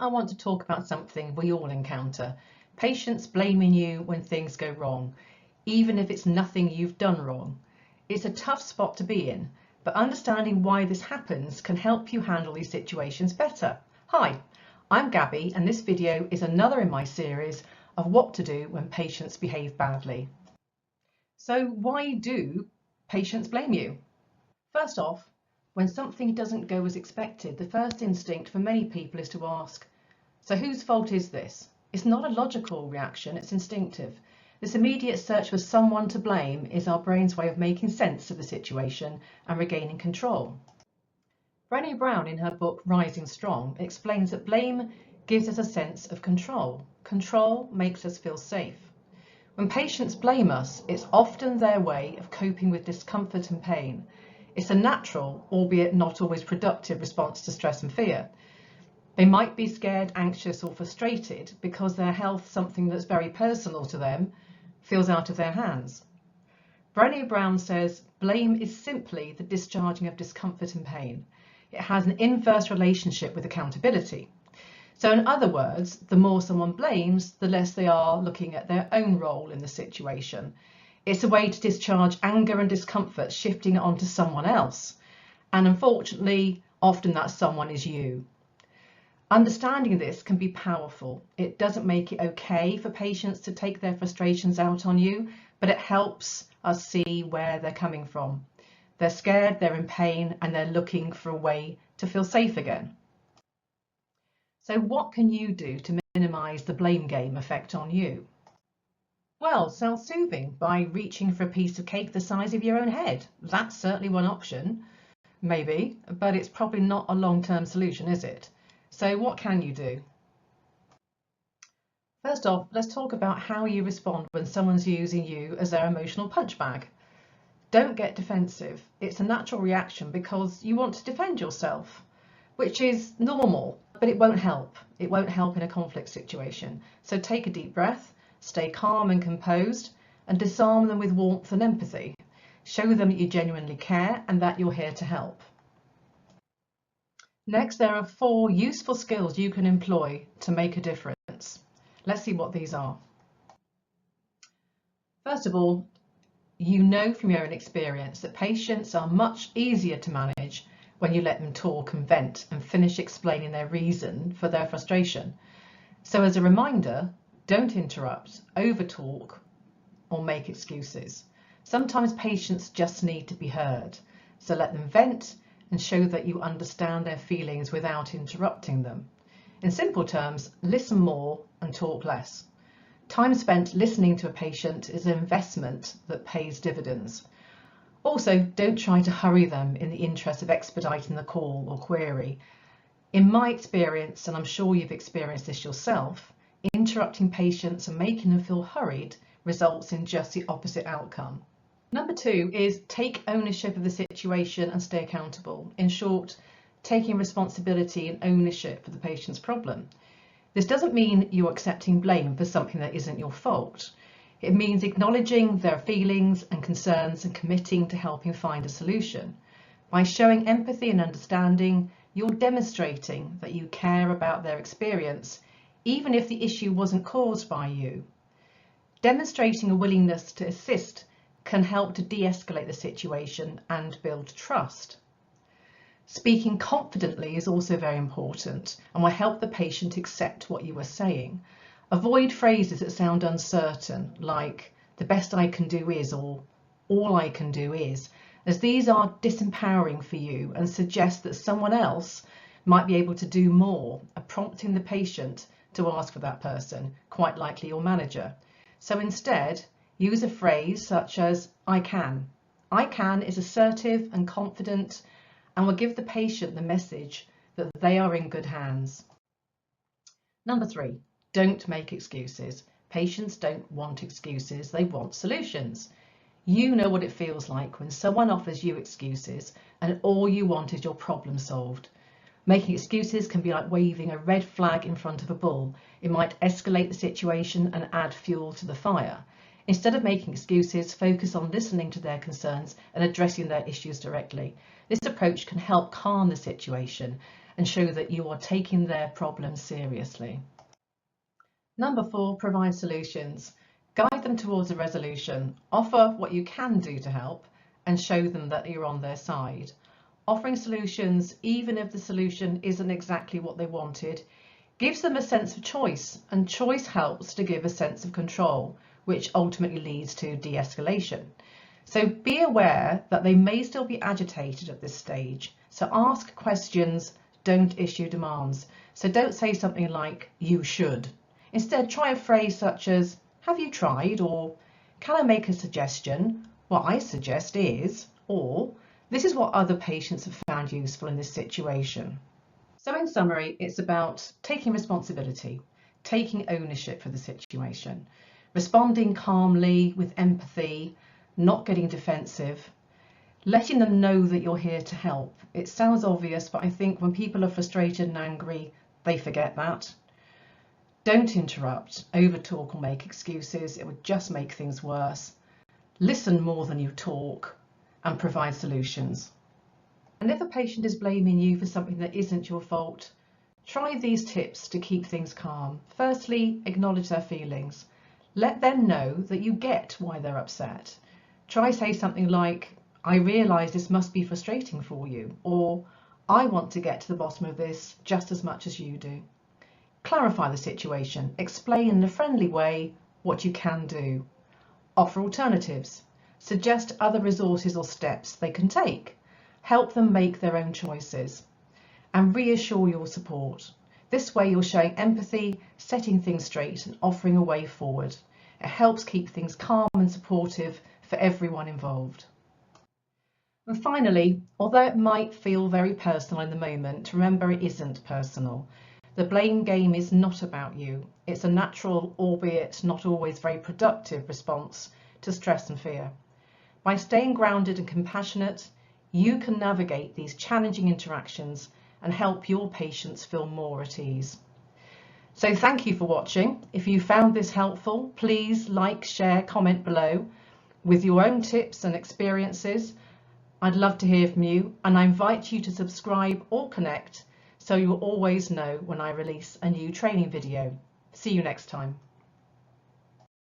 I want to talk about something we all encounter: patients blaming you when things go wrong, even if it's nothing you've done wrong. It's a tough spot to be in, but understanding why this happens can help you handle these situations better. Hi, I'm Gabby, and this video is another in my series of what to do when patients behave badly. So why do patients blame you? First off, when something doesn't go as expected, the first instinct for many people is to ask, so whose fault is this? It's not a logical reaction, it's instinctive. This immediate search for someone to blame is our brain's way of making sense of the situation and regaining control. Brené Brown, in her book Rising Strong, explains that blame gives us a sense of control. Control makes us feel safe. When patients blame us, it's often their way of coping with discomfort and pain. It's a natural, albeit not always productive, response to stress and fear. They might be scared, anxious, or frustrated because their health, something that's very personal to them, feels out of their hands. Brené Brown says blame is simply the discharging of discomfort and pain. It has an inverse relationship with accountability. So in other words, the more someone blames, the less they are looking at their own role in the situation. It's a way to discharge anger and discomfort, shifting it onto someone else. And unfortunately, often that someone is you. Understanding this can be powerful. It doesn't make it okay for patients to take their frustrations out on you, but it helps us see where they're coming from. They're scared, they're in pain, and they're looking for a way to feel safe again. So what can you do to minimize the blame game effect on you? Well, self-soothing by reaching for a piece of cake the size of your own head. That's certainly one option, maybe, but it's probably not a long-term solution, is it? So what can you do? First off, let's talk about how you respond when someone's using you as their emotional punch bag. Don't get defensive. It's a natural reaction because you want to defend yourself, which is normal, but it won't help. It won't help in a conflict situation. So take a deep breath, stay calm and composed, and disarm them with warmth and empathy. Show them that you genuinely care and that you're here to help. Next, there are 4 useful skills you can employ to make a difference. Let's see what these are. First of all, you know from your own experience that patients are much easier to manage when you let them talk and vent and finish explaining their reason for their frustration. So as a reminder, don't interrupt, overtalk, or make excuses. Sometimes patients just need to be heard. So let them vent and show that you understand their feelings without interrupting them. In simple terms, listen more and talk less. Time spent listening to a patient is an investment that pays dividends. Also, don't try to hurry them in the interest of expediting the call or query. In my experience, and I'm sure you've experienced this yourself, interrupting patients and making them feel hurried results in just the opposite outcome. Number 2 is take ownership of the situation and stay accountable. In short, taking responsibility and ownership for the patient's problem. This doesn't mean you're accepting blame for something that isn't your fault. It means acknowledging their feelings and concerns and committing to helping find a solution. By showing empathy and understanding, you're demonstrating that you care about their experience, even if the issue wasn't caused by you. Demonstrating a willingness to assist can help to de-escalate the situation and build trust. Speaking confidently is also very important and will help the patient accept what you are saying. Avoid phrases that sound uncertain, like the best I can do is, or all I can do is, as these are disempowering for you and suggest that someone else might be able to do more, prompting the patient to ask for that person, quite likely your manager. So instead, use a phrase such as I can. I can is assertive and confident and will give the patient the message that they are in good hands. Number 3, don't make excuses. Patients don't want excuses, they want solutions. You know what it feels like when someone offers you excuses and all you want is your problem solved. Making excuses can be like waving a red flag in front of a bull. It might escalate the situation and add fuel to the fire. Instead of making excuses, focus on listening to their concerns and addressing their issues directly. This approach can help calm the situation and show that you are taking their problems seriously. Number 4, provide solutions. Guide them towards a resolution. Offer what you can do to help and show them that you're on their side. Offering solutions, even if the solution isn't exactly what they wanted, gives them a sense of choice, and choice helps to give a sense of control, which ultimately leads to de-escalation. So be aware that they may still be agitated at this stage. So ask questions, don't issue demands. So don't say something like, you should. Instead, try a phrase such as, have you tried? Or, can I make a suggestion? What I suggest is, or, this is what other patients have found useful in this situation. So in summary, it's about taking responsibility, taking ownership for the situation, responding calmly with empathy, not getting defensive, letting them know that you're here to help. It sounds obvious, but I think when people are frustrated and angry, they forget that. Don't interrupt, overtalk or make excuses. It would just make things worse. Listen more than you talk and provide solutions. And if a patient is blaming you for something that isn't your fault, try these tips to keep things calm. Firstly, acknowledge their feelings. Let them know that you get why they're upset. Try say something like, I realise this must be frustrating for you, or I want to get to the bottom of this just as much as you do. Clarify the situation. Explain in a friendly way what you can do. Offer alternatives. Suggest other resources or steps they can take. Help them make their own choices. And reassure your support. This way you're showing empathy, setting things straight and offering a way forward. It helps keep things calm and supportive for everyone involved. And finally, although it might feel very personal in the moment, remember it isn't personal. The blame game is not about you. It's a natural, albeit not always very productive, response to stress and fear. By staying grounded and compassionate, you can navigate these challenging interactions and help your patients feel more at ease. So thank you for watching. If you found this helpful, please like, share, comment below with your own tips and experiences. I'd love to hear from you, and I invite you to subscribe or connect so you'll always know when I release a new training video. See you next time.